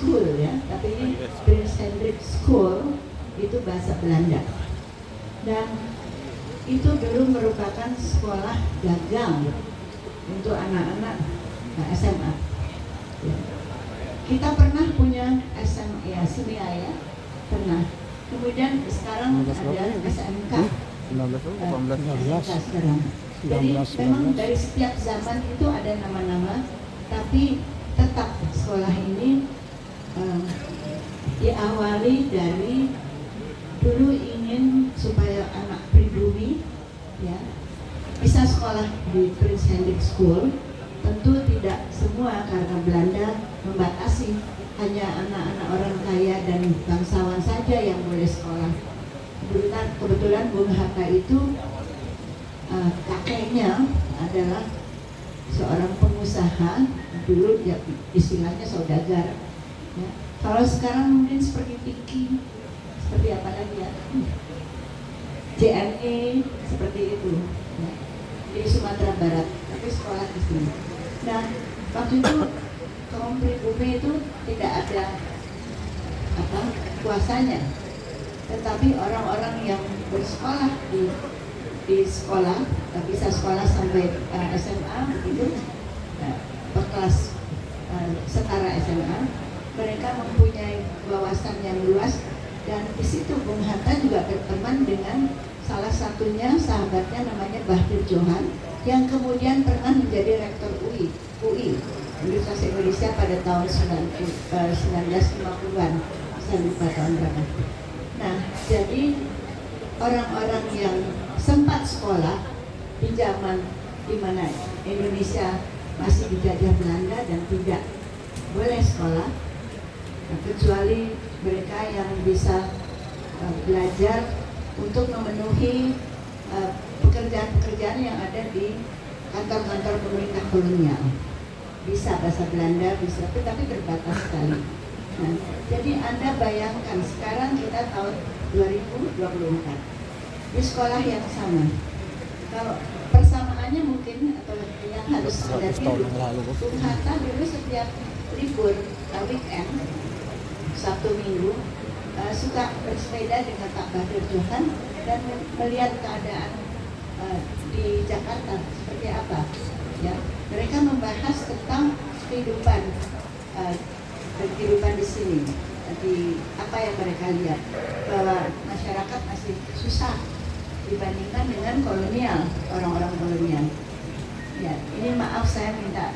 School ya, tapi ini Prince Hendrik School itu bahasa Belanda. Dan itu dulu merupakan sekolah dagang untuk anak-anak SMA. Ya. Kita pernah punya SMA ya, SMIA ya, pernah. Kemudian sekarang ada SMK. 19 sekarang. Jadi memang dari setiap zaman itu ada nama-nama, tapi tetap sekolah ini diawali dari dulu ingin supaya anak pribumi ya bisa sekolah di Prince Hendrik School. Tentu tidak semua karena Belanda membatasi, hanya anak-anak orang kaya dan bangsawan saja yang boleh sekolah. Kebetulan Bung Hatta itu kakeknya adalah seorang pengusaha, dulu ya, istilahnya saudagar ya. Kalau sekarang mungkin seperti Tiki, seperti apa lagi ya, JNE seperti itu ya. Di Sumatera Barat, tapi sekolah di sini. Nah, waktu itu kaum pribumi itu tidak ada kuasanya, tetapi orang-orang yang bersekolah di sekolah bisa sekolah sampai SMA begitu, berkelas setara SMA, mereka mempunyai wawasan yang luas. Dan di situ Bung Hatta juga berteman dengan salah satunya sahabatnya namanya Bahdir Johan, yang kemudian pernah menjadi rektor UI Universitas Indonesia pada tahun 1950-an, saya lupa tahun berapa. Nah, jadi orang-orang yang sempat sekolah di zaman di mana Indonesia masih dijajah Belanda dan tidak boleh sekolah, kecuali mereka yang bisa belajar untuk memenuhi pekerjaan-pekerjaan yang ada di kantor-kantor pemerintah kolonial. Bisa bahasa Belanda, bisa, tetapi terbatas sekali. Nah, jadi Anda bayangkan sekarang kita tahun 2024 di sekolah yang sama. Kalau persamaannya mungkin atau yang harus Anda tiru, Bung Hatta dulu setiap libur weekend Sabtu Minggu suka bersepeda dengan Pak Bahdir Johan dan melihat keadaan di Jakarta seperti apa ya. Mereka membahas tentang kehidupan di sini, di apa yang mereka lihat, bahwa masyarakat masih susah dibandingkan dengan kolonial, orang-orang kolonial ya. Ini maaf saya minta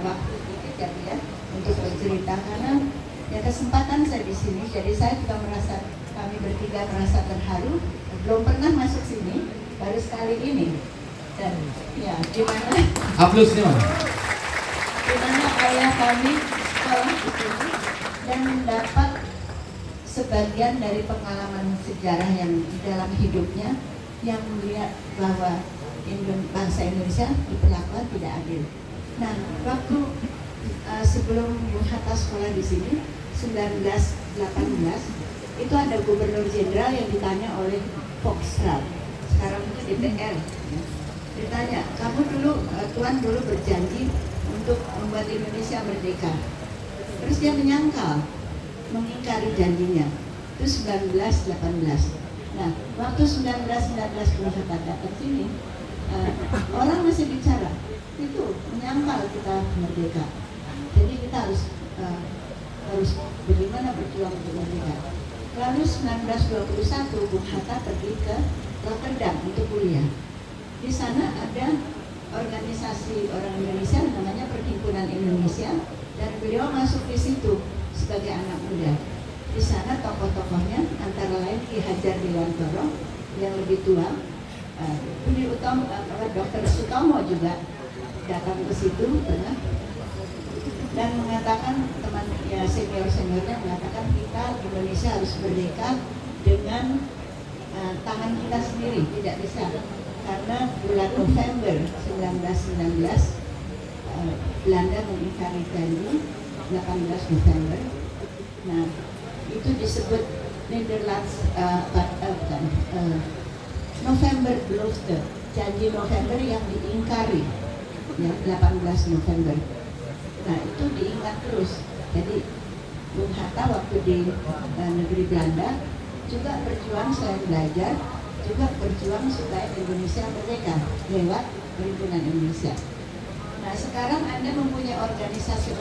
waktu sedikit ya untuk bercerita, karena ya kesempatan saya di sini, jadi saya juga merasa, kami bertiga merasa terharu, belum pernah masuk sini, baru sekali ini. Dan ya gimana ayah kami sekolah di sini dan mendapat sebagian dari pengalaman sejarah yang dalam hidupnya, yang melihat bahwa bangsa Indonesia diperlakukan tidak adil. Nah, waktu sebelum Bung Hatta sekolah di sini 1918 itu ada gubernur jenderal yang ditanya oleh Foxtrot, sekarang itu DPR, ditanya, kamu dulu Tuan dulu berjanji untuk membuat Indonesia merdeka, terus dia menyangkal, mengingkari janjinya. Itu 1918. Nah, waktu 1919 Bung Hatta datang sini, orang masih bicara itu menyangkal kita merdeka. Jadi kita harus bagaimana berjuang untuk merdeka. Lalu 1921 Bung Hatta pergi ke Rotterdam untuk kuliah. Di sana ada organisasi orang Indonesia namanya Perhimpunan Indonesia, dan beliau masuk di situ sebagai anak muda. Di sana tokoh-tokohnya antara lain Ki Hajar Dewantoro yang lebih tua, Budi Utomo, Dr. Sutomo juga datang ke situ pernah, dan mengatakan, teman ya senior-seniornya mengatakan kita Indonesia harus merdeka dengan tangan kita sendiri, tidak bisa, karena bulan November 1919 Belanda mengingkari janji 18 November. Nah, itu disebut Netherlands November Belofte, janji November yang diingkari ya, 18 November. Nah, itu diingat terus. Jadi Bung Hatta waktu di negeri Belanda juga berjuang selain belajar, juga berjuang supaya Indonesia merdeka lewat Perhimpunan Indonesia. Nah sekarang Anda mempunyai organisasi,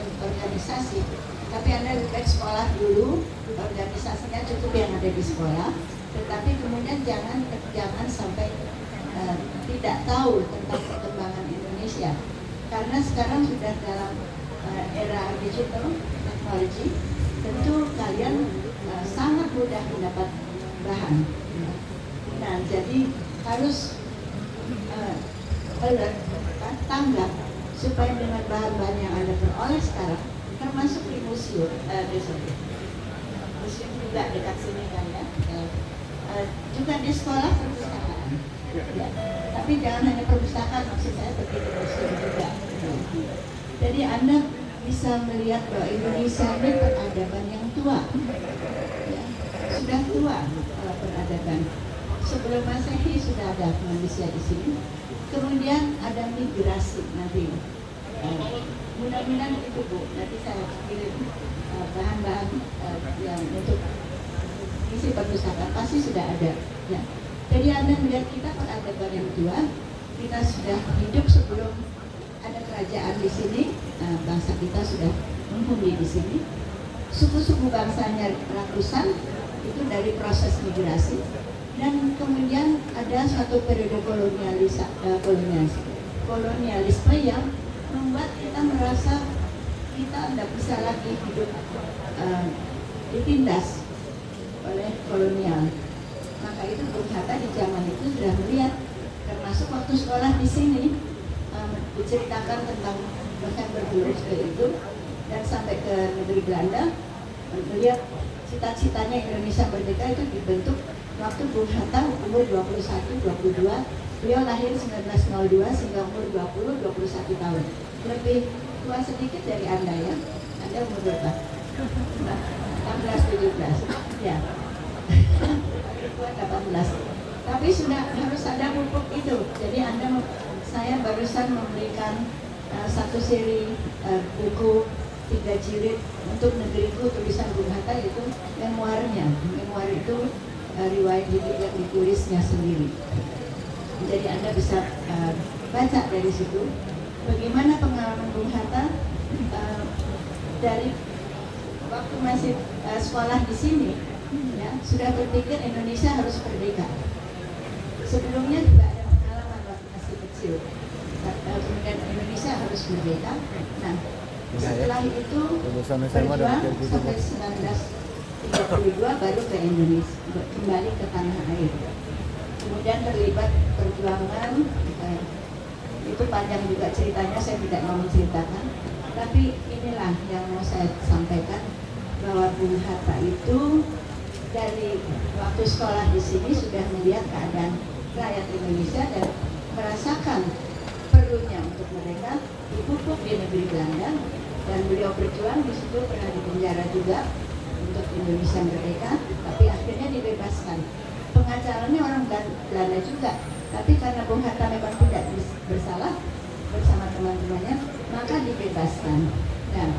tapi Anda lebih sekolah dulu, organisasinya cukup yang ada di sekolah, tetapi kemudian jangan sampai tidak tahu tentang perkembangan Indonesia, karena sekarang sudah dalam era digital teknologi, tentu kalian sangat mudah mendapat bahan. Nah jadi harus alert, tanggap, supaya dengan bahan-bahan yang Anda peroleh sekarang, termasuk di museum, museum juga dekat sini kan ya, juga di sekolah perpustakaan, ya. Tapi jangan hanya perpustakaan, maksud saya pergi ke museum juga. Jadi Anda bisa melihat bahwa Indonesia ini peradaban yang tua, ya. Sudah tua peradaban. Sebelum Masehi sudah ada manusia di sini. Kemudian ada migrasi nanti. Mudah-mudahan itu Bu, nanti saya kirim bahan-bahan yang untuk isi perpustakaan pasti sudah ada. Ya. Jadi Anda melihat kita peradaban yang tua, kita sudah hidup sebelum ada kerajaan di sini, bangsa kita sudah menghuni di sini. Suku-suku bangsanya ratusan itu dari proses migrasi. Dan kemudian ada satu periode kolonialisme yang membuat kita merasa kita tidak bisa lagi hidup ditindas oleh kolonial. Maka itu Bung Hatta di zaman itu sudah melihat, termasuk waktu sekolah di sini, diceritakan tentang bahkan bergelut itu, dan sampai ke negeri Belanda, melihat cita-citanya Indonesia merdeka itu dibentuk waktu Bung Hatta umur 21-22, beliau lahir 1902 sehingga umur 20-21 tahun. Lebih tua sedikit dari Anda ya. Anda umur berapa? 16-17. Ya. Tua 18. Tapi sudah harus ada pupuk itu. Jadi saya barusan memberikan satu seri buku 3 jilid untuk negeriku, tulisan Bung Hatta, itu memoarnya. Memoar itu riwayat hidup yang ditulisnya sendiri. Jadi Anda bisa baca dari situ bagaimana pengalaman Bung Hatta dari waktu masih sekolah di sini, ya, sudah berpikir Indonesia harus merdeka. Sebelumnya juga ada pengalaman waktu masih kecil, kemudian Indonesia harus merdeka. Nah, setelah itu berjuang sampai 1932 baru ke Indonesia, kembali ke tanah air. Kemudian terlibat perjuangan, itu panjang juga ceritanya, saya tidak mau menceritakan. Tapi inilah yang mau saya sampaikan, bahwa Bung Hatta itu dari waktu sekolah di sini sudah melihat keadaan rakyat Indonesia dan merasakan perlunya untuk mereka dipupuk di negeri Belanda, dan beliau berjuang di situ, pernah dipenjara juga untuk Indonesia merdeka, tapi akhirnya dibebaskan. Pengacaranya orang Belanda juga, tapi karena Bung Hatta memang tidak bersalah bersama teman-temannya, maka dibebaskan. Nah,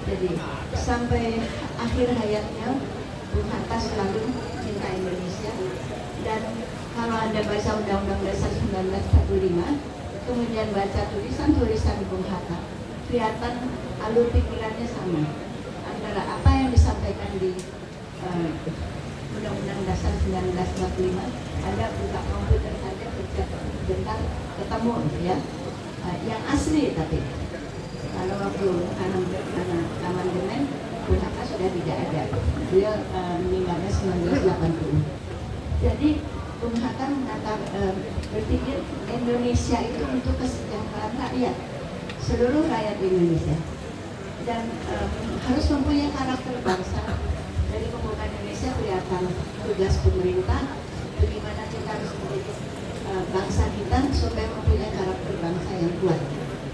jadi sampai akhir hayatnya Bung Hatta selalu cinta Indonesia. Dan kalau Anda baca Undang-Undang Dasar 1945, kemudian baca tulisan-tulisan Bung Hatta, kelihatan alur pikirannya sama antara apa yang disampaikan di Undang-Undang Dasar 1945. Anda buka komputer saja bentar ketemu ya, yang asli. Tapi kalau waktu amandemen Bung Hatta sudah tidak ada, beliau meninggalnya 1980. Jadi Bung Hatta berpikir Indonesia itu untuk kesejahteraan rakyat, seluruh rakyat Indonesia, dan harus mempunyai karakter bangsa. Dari pembukaan Indonesia kelihatan tugas pemerintah, bagaimana kita harus menjadi bangsa kita supaya mempunyai karakter bangsa yang kuat.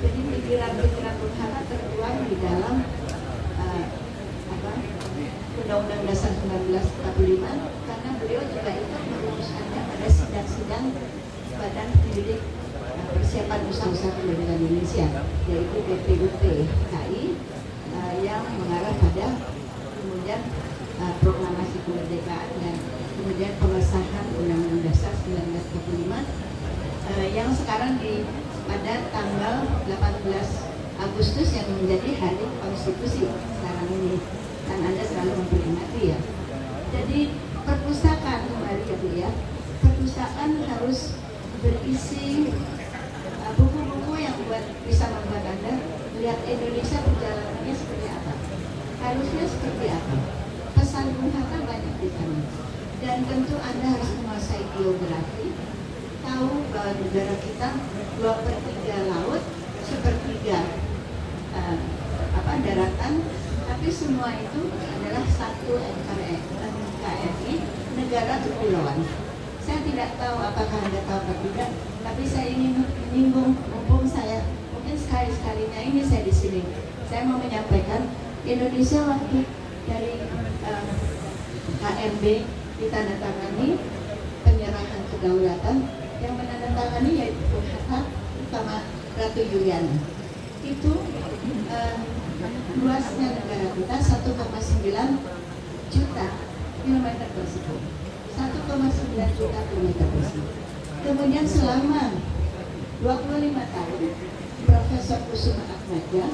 Jadi pikiran-pikiran Bung Hatta tertuang di dalam Undang-Undang Dasar 1945, karena beliau juga ikut merumuskannya pada sidang-sidang Badan Pendidik Persiapan Usaha-Usaha Kemerdekaan Indonesia, yaitu BPUPKI, yang mengarah pada tanggal pada tanggal 18 Agustus yang menjadi hari konstitusi sekarang ini, kan Anda selalu memperingati ya. Jadi perpustakaan kembali ya Bu ya, perpustakaan harus berisi buku-buku yang bisa membuat Anda melihat Indonesia perjalanannya seperti apa, harusnya seperti apa. Pesan Bung Hatta banyak di sana. Dan tentu Anda harus menguasai geografi, tahu bahwa negara kita 2/3 laut, 1/3 daratan, tapi semua itu adalah satu NKRI, negara kepulauan. Saya tidak tahu apakah Anda tahu atau tidak, tapi saya ingin menyinggung, mumpung saya mungkin sekali-sekalinya ini saya di sini, saya mau menyampaikan Indonesia waktu dari KMB ditandatangani penyerahan kedaulatan, yang menandatangani yaitu Bung Hatta sama Ratu Juliana. Itu luasnya negara kita 1,9 juta kilometer persegi. 1,9 juta kilometer persegi. Kemudian selama 25 tahun Profesor Kusuma Atmaja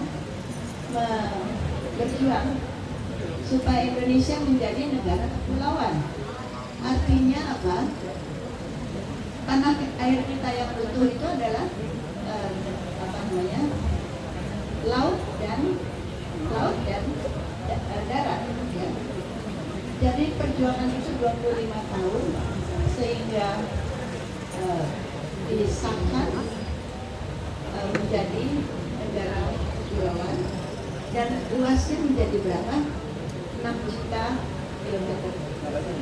berjuang supaya Indonesia menjadi negara kepulauan. Artinya apa? Tanah air kita yang utuh itu adalah laut dan darat ya. Jadi perjuangan itu 25 tahun sehingga disahkan menjadi negara kepulauan, dan luasnya menjadi berapa? 6 juta kilometer.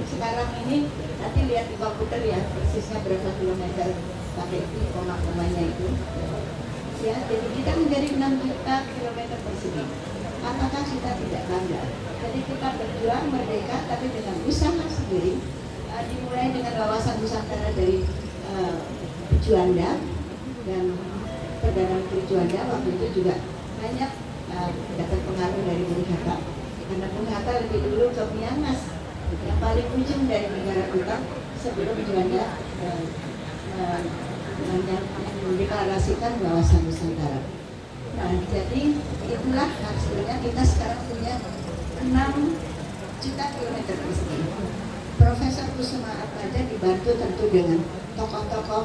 Sekarang ini nanti lihat di komputer ya persisnya berapa kilometer pakai koma-komanya itu. Ya, jadi kita menjadi 6 juta kilometer persegi. Apakah kita tidak bangga? Jadi kita berjuang merdeka tapi dengan usaha sendiri, dimulai dengan wawasan Nusantara dari Juanda dan Perdana Menteri Juanda waktu itu juga banyak dapat pengaruh dari Bung Hatta, karena Bung Hatta lebih dulu ke Miangas yang paling ujung dari negara kita sebelum Juanda mendeklarasikan wawasan Nusantara. Nah, jadi itulah hasilnya. Kita sekarang punya 6 juta kilometer persegi. Profesor Kusuma Atmaja dibantu tentu dengan tokoh-tokoh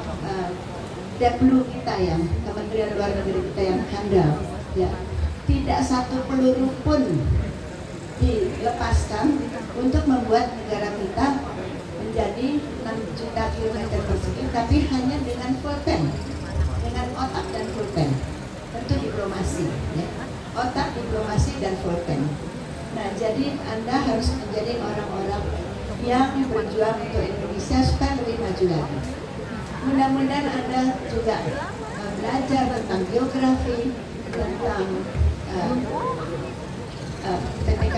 Deplu kita yang Kementerian Luar Negeri kita yang handal. Ya, tidak satu peluru pun dilepaskan untuk membuat negara kita menjadi 6 juta kilometer persegi, tapi hanya dengan pulpen, dengan otak dan pulpen. Tentu diplomasi, ya. Otak, diplomasi, dan pulpen. Nah, jadi Anda harus menjadi orang-orang yang berjuang untuk Indonesia supaya lebih maju lagi. Mudah-mudahan Anda juga belajar tentang geografi, tentang PPKN.